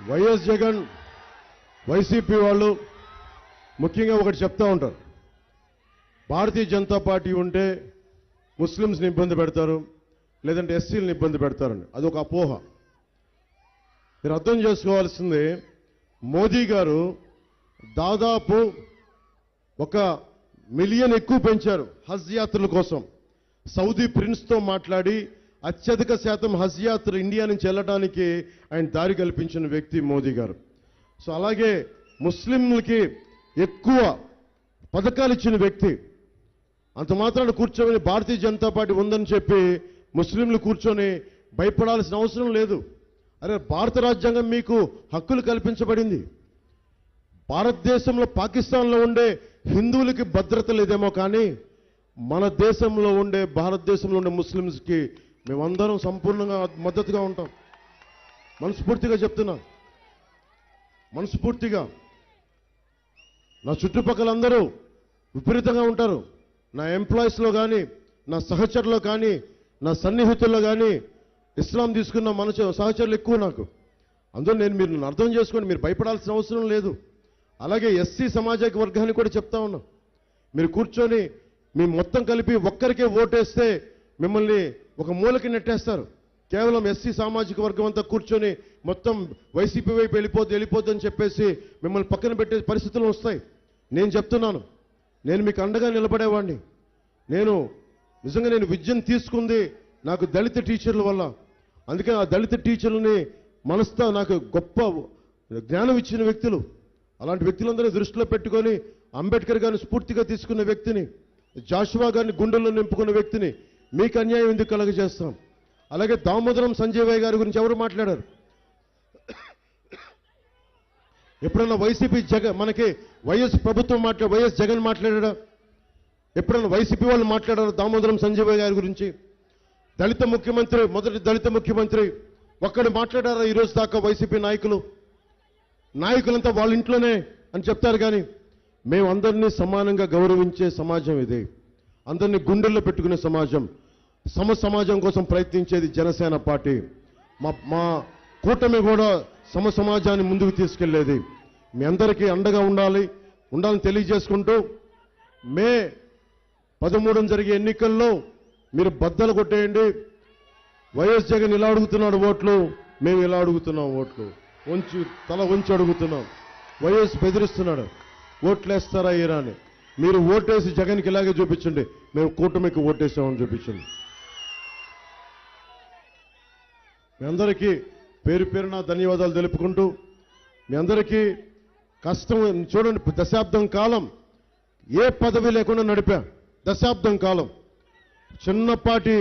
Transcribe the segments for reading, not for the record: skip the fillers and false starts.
YS Jagan YCP వాళ్ళు ముఖ్యంగా ఒకటి చెప్తా ఉంటారు. భారతీయ జనతా పార్టీ ఉంటే ముస్లింస్ని ఇబ్బంది పెడతారు, లేదంటే ఎస్సీలను ఇబ్బంది పెడతారని. అదొక అపోహ. మీరు అర్థం చేసుకోవాల్సింది, మోదీ గారు దాదాపు 1 మిలియన్ ఎక్కువ పెంచారు హజ్ యాత్రల కోసం. సౌదీ ప్రిన్స్తో మాట్లాడి అత్యధిక శాతం హజ్ యాత్ర ఇండియా నుంచి వెళ్ళడానికి ఆయన దారి కల్పించిన వ్యక్తి మోదీ గారు. సో అలాగే ముస్లింలకి ఎక్కువ పథకాలు ఇచ్చిన వ్యక్తి. అంత మాత్రాన కూర్చొని భారతీయ జనతా పార్టీ ఉందని చెప్పి ముస్లింలు కూర్చొని భయపడాల్సిన అవసరం లేదు. అరే, భారత రాజ్యాంగం మీకు హక్కులు కల్పించబడింది. భారతదేశంలో పాకిస్తాన్లో ఉండే హిందువులకి భద్రత లేదేమో, కానీ మన దేశంలో ఉండే భారతదేశంలో ఉండే ముస్లింస్కి మేమందరం సంపూర్ణంగా మద్దతుగా ఉంటాం. మనస్ఫూర్తిగా చెప్తున్నా, మనస్ఫూర్తిగా. నా చుట్టుపక్కలందరూ విపరీతంగా ఉంటారు. నా ఎంప్లాయీస్లో కానీ, నా సహచరులో కానీ, నా సన్నిహితుల్లో కానీ ఇస్లాం తీసుకున్న మన సహచరులు ఎక్కువ నాకు. అందులో మీరు అర్థం చేసుకోండి, మీరు భయపడాల్సిన అవసరం లేదు. అలాగే ఎస్సీ సామాజిక వర్గాన్ని కూడా చెప్తా ఉన్నాం. మీరు కూర్చొని మీ మొత్తం కలిపి ఒక్కరికే ఓటేస్తే మిమ్మల్ని ఒక మూలకి నెట్టేస్తారు. కేవలం ఎస్సీ సామాజిక వర్గం అంతా కూర్చొని మొత్తం వైసీపీ వైపు వెళ్ళిపోద్దని చెప్పేసి మిమ్మల్ని పక్కన పెట్టే పరిస్థితులు వస్తాయి. నేను చెప్తున్నాను, నేను మీకు అండగా నిలబడేవాడిని. నిజంగా నేను విద్యను తీసుకుంది నాకు దళిత టీచర్ల వల్ల. అందుకే ఆ దళిత టీచర్లని మనసుతో నాకు గొప్ప జ్ఞానం ఇచ్చిన వ్యక్తులు. అలాంటి వ్యక్తులందరూ దృష్టిలో పెట్టుకొని అంబేద్కర్ గారిని స్ఫూర్తిగా తీసుకున్న వ్యక్తిని, జాషువా గారిని గుండెల్లో నింపుకున్న వ్యక్తిని మీకు అన్యాయం ఎందుకు కలగజేస్తాం? అలాగే దామోదరం సంజయ్ గారి గురించి ఎవరు మాట్లాడారు? ఎప్పుడన్నా వైసీపీ మనకి వైఎస్ ప్రభుత్వం వైఎస్ జగన్ మాట్లాడాడా? ఎప్పుడన్నా వైసీపీ వాళ్ళు మాట్లాడారు దామోదరం సంజయ్ గారి గురించి? దళిత ముఖ్యమంత్రి, మొదటి దళిత ముఖ్యమంత్రి ఒక్కడు మాట్లాడారా ఈరోజు దాకా? వైసీపీ నాయకులంతా వాళ్ళ ఇంట్లోనే అని చెప్తారు. కానీ మేమందరినీ సమానంగా గౌరవించే సమాజం ఇది. అందరినీ గుండెల్లో పెట్టుకునే సమాజం, సమాజం కోసం ప్రయత్నించేది జనసేన పార్టీ. మా కూటమి కూడా సమాజాన్ని ముందుకు తీసుకెళ్లేది. మీ అందరికీ అండగా ఉండాలని తెలియజేసుకుంటూ, మే 13 జరిగే ఎన్నికల్లో మీరు బద్దలు కొట్టేయండి. వైఎస్ జగన్ ఇలా అడుగుతున్నాడు ఓట్లు, మేము ఇలా అడుగుతున్నాం ఓట్లు. తల వంచి అడుగుతున్నాం. వైఎస్ బెదిరిస్తున్నాడు, ఓట్లేస్తారా ఈరా అని. మీరు ఓటేసి జగన్కి ఇలాగే చూపించండి, మేము కూటమికి ఓటేసామని చూపించండి. మీ అందరికీ పేరు పేరున ధన్యవాదాలు తెలుపుకుంటూ, మీ అందరికీ కష్టం చూడండి. దశాబ్దం కాలం ఏ పదవి లేకుండా నడిపా. దశాబ్దం కాలం చిన్నపాటి.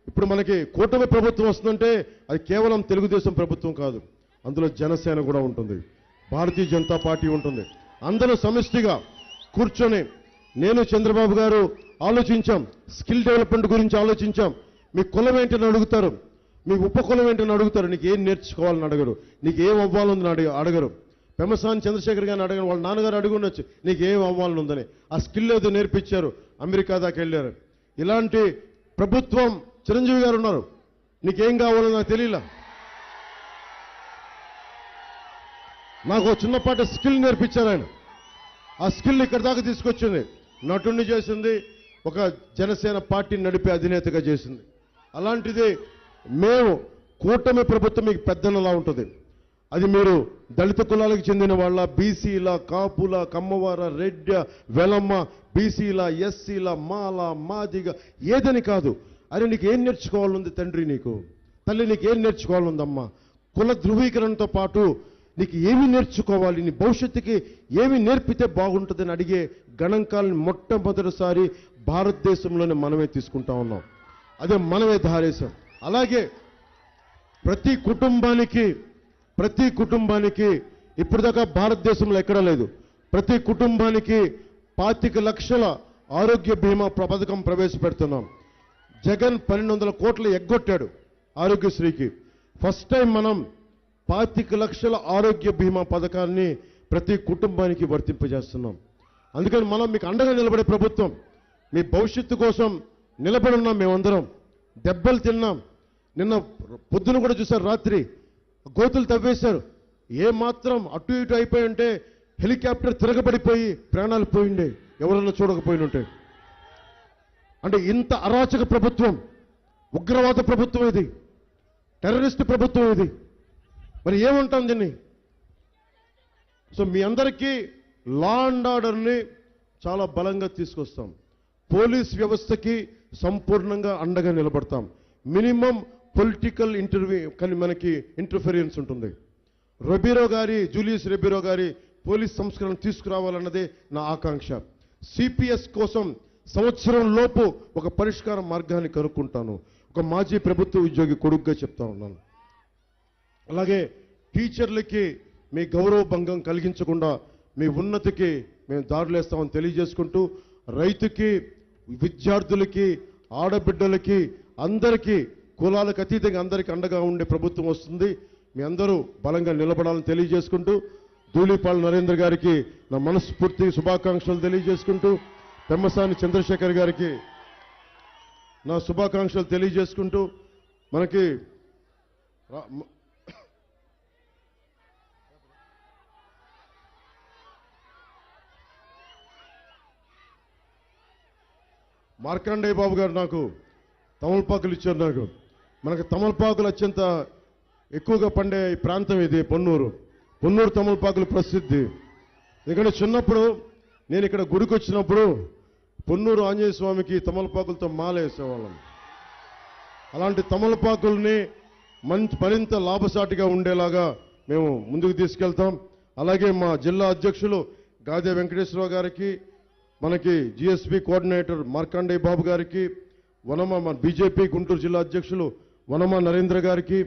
ఇప్పుడు మనకి కూటమి ప్రభుత్వం వస్తుందంటే అది కేవలం తెలుగుదేశం ప్రభుత్వం కాదు, అందులో జనసేన కూడా ఉంటుంది, భారతీయ జనతా పార్టీ ఉంటుంది. అందరూ సమిష్టిగా కూర్చొని నేను చంద్రబాబు గారు ఆలోచించాం. స్కిల్ డెవలప్మెంట్ గురించి ఆలోచించాం. మీ కులం ఏంటని అడుగుతారు, మీ ఉపకులం ఏంటని అడుగుతారు. నీకు ఏం నేర్చుకోవాలని అడగరు, నీకు ఏం అవ్వాలని అడగరు. పెమ్మసాని చంద్రశేఖర్ గారిని అడగరు, వాళ్ళ నాన్నగారు అడుగుండొచ్చు నీకు ఏం అవ్వాలని ఉందని. ఆ స్కిల్ ఏదో నేర్పించారు, అమెరికా దాకా వెళ్ళారు. ఇలాంటి ప్రభుత్వం చిరంజీవి గారు ఉన్నారు. నీకేం కావాలో నాకు తెలియలా. నాకు చిన్నపాటి స్కిల్ నేర్పించారు ఆయన. ఆ స్కిల్ ఇక్కడ దాకా తీసుకొచ్చింది, నటుడిని చేసింది, ఒక జనసేన పార్టీని నడిపే అధినేతగా చేసింది. అలాంటిది మేము కూటమి ప్రభుత్వం మీకు పెద్దనలా ఉంటుంది. అది మీరు దళిత కులాలకు చెందిన వాళ్ళ, బీసీల, కాపుల, కమ్మవార, రెడ్డ, వెలమ్మ, బీసీల, ఎస్సీల, మాల, మాదిగ ఏదని కాదు. అరే, నీకు ఏం నేర్చుకోవాలనుంది తండ్రి, నీకు తల్లి, నీకు ఏం నేర్చుకోవాలనుందమ్మా? కుల ధృవీకరణతో పాటు నీకు ఏమి నేర్చుకోవాలి, నీ భవిష్యత్తుకి ఏమి నేర్పితే బాగుంటుందని అడిగే గణాంకాలను మొట్టమొదటిసారి భారతదేశంలోనే మనమే తీసుకుంటా ఉన్నాం. అదే మనమే ధారేశాం. అలాగే ప్రతి కుటుంబానికి ఇప్పటిదాకా భారతదేశంలో ఎక్కడా లేదు. ప్రతి కుటుంబానికి 25 లక్షల ఆరోగ్య బీమా పథకం ప్రవేశపెడుతున్నాం. జగన్ 1200 కోట్లు ఎగ్గొట్టాడు ఆరోగ్యశ్రీకి. ఫస్ట్ టైం మనం 25 లక్షల ఆరోగ్య బీమా పథకాన్ని ప్రతి కుటుంబానికి వర్తింపజేస్తున్నాం. అందుకని మనం మీకు అండగా నిలబడే ప్రభుత్వం. మీ భవిష్యత్తు కోసం నిలబడి ఉన్నాం. మేమందరం దెబ్బలు తిన్నాం. నిన్న పొద్దున కూడా చూశారు, రాత్రి గోతులు తవ్వేశారు. ఏ మాత్రం అటు ఇటు అయిపోయి ఉంటే హెలికాప్టర్ తిరగబడిపోయి ప్రాణాలు పోయిండే ఎవరన్నా చూడకపోయినుంటే. అంటే ఇంత అరాచక ప్రభుత్వం, ఉగ్రవాద ప్రభుత్వం ఇది, టెర్రరిస్ట్ ప్రభుత్వం ఇది. మరి ఏమంటాం దీన్ని? సో మీ అందరికీ లా అండ్ ఆర్డర్ని చాలా బలంగా తీసుకొస్తాం. పోలీస్ వ్యవస్థకి సంపూర్ణంగా అండగా నిలబడతాం. మినిమం పొలిటికల్ కానీ మనకి ఇంటర్ఫిరెన్స్ ఉంటుంది. జూలియస్ రెబీరో గారి పోలీస్ సంస్కరణ తీసుకురావాలన్నదే నా ఆకాంక్ష. సిపిఎస్ కోసం సంవత్సరం లోపు ఒక పరిష్కార మార్గాన్ని కనుక్కుంటాను. ఒక మాజీ ప్రభుత్వ ఉద్యోగి కొడుకుగా చెప్తా ఉన్నాను. అలాగే టీచర్లకి మీ గౌరవ భంగం కలిగించకుండా మీ ఉన్నతికి మేము దారులేస్తామని తెలియజేసుకుంటూ, రైతుకి, విద్యార్థులకి, ఆడబిడ్డలకి, అందరికీ కులాలకు అతీతంగా అందరికీ అండగా ఉండే ప్రభుత్వం వస్తుంది. మీ అందరూ బలంగా నిలబడాలని తెలియజేసుకుంటూ, ధూళిపాళ నరేంద్ర గారికి నా మనస్ఫూర్తి శుభాకాంక్షలు తెలియజేసుకుంటూ, పెమ్మసాని చంద్రశేఖర్ గారికి నా శుభాకాంక్షలు తెలియజేసుకుంటూ, మనకి మార్కండేయ బాబు గారు నాకు తమలపాకులు ఇచ్చారు. మనకు తమలపాకులు అత్యంత ఎక్కువగా పండే ప్రాంతం ఇది పొన్నూరు తమలపాకులు ప్రసిద్ధి. ఎందుకంటే చిన్నప్పుడు నేను ఇక్కడ గుడికి వచ్చినప్పుడు పొన్నూరు ఆంజనేయ స్వామికి తమలపాకులతో మాల వేసేవాళ్ళం. అలాంటి తమలపాకుల్ని మరింత లాభసాటిగా ఉండేలాగా మేము ముందుకు తీసుకెళ్తాం. అలాగే మా జిల్లా అధ్యక్షులు గాదే వెంకటేశ్వరరావు గారికి, మనకి జిఎస్పి కోఆర్డినేటర్ మార్కండేయ బాబు గారికి, మన బీజేపీ గుంటూరు జిల్లా అధ్యక్షులు వనమా నరేంద్ర గారికి,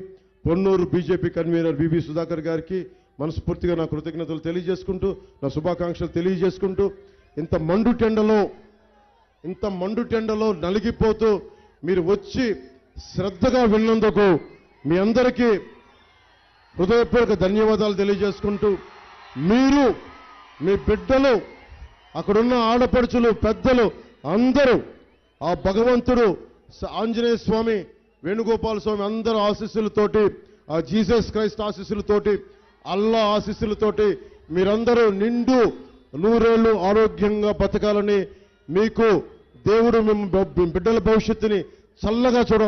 పొన్నూరు బీజేపీ కన్వీనర్ వివి సుధాకర్ గారికి మనస్ఫూర్తిగా నా కృతజ్ఞతలు తెలియజేసుకుంటూ, నా శుభాకాంక్షలు తెలియజేసుకుంటూ, ఇంత మండు టెండలో నలిగిపోతూ మీరు వచ్చి శ్రద్ధగా విన్నందుకు మీ అందరికీ హృదయపూర్వక ధన్యవాదాలు తెలియజేసుకుంటూ, మీరు, మీ బిడ్డలు, అక్కడున్న ఆడపడుచులు, పెద్దలు అందరూ ఆ భగవంతుడు ఆంజనేయ స్వామి, వేణుగోపాల స్వామి అందరూ ఆశీస్సులతోటి, ఆ జీసస్ క్రైస్ట్ ఆశీస్సులతోటి, అల్లా ఆశీస్సులతోటి మీరందరూ నిండు నూరేళ్లు ఆరోగ్యంగా బతకాలని, మీకు దేవుడు మీ బిడ్డల భవిష్యత్తుని చల్లగా చూడ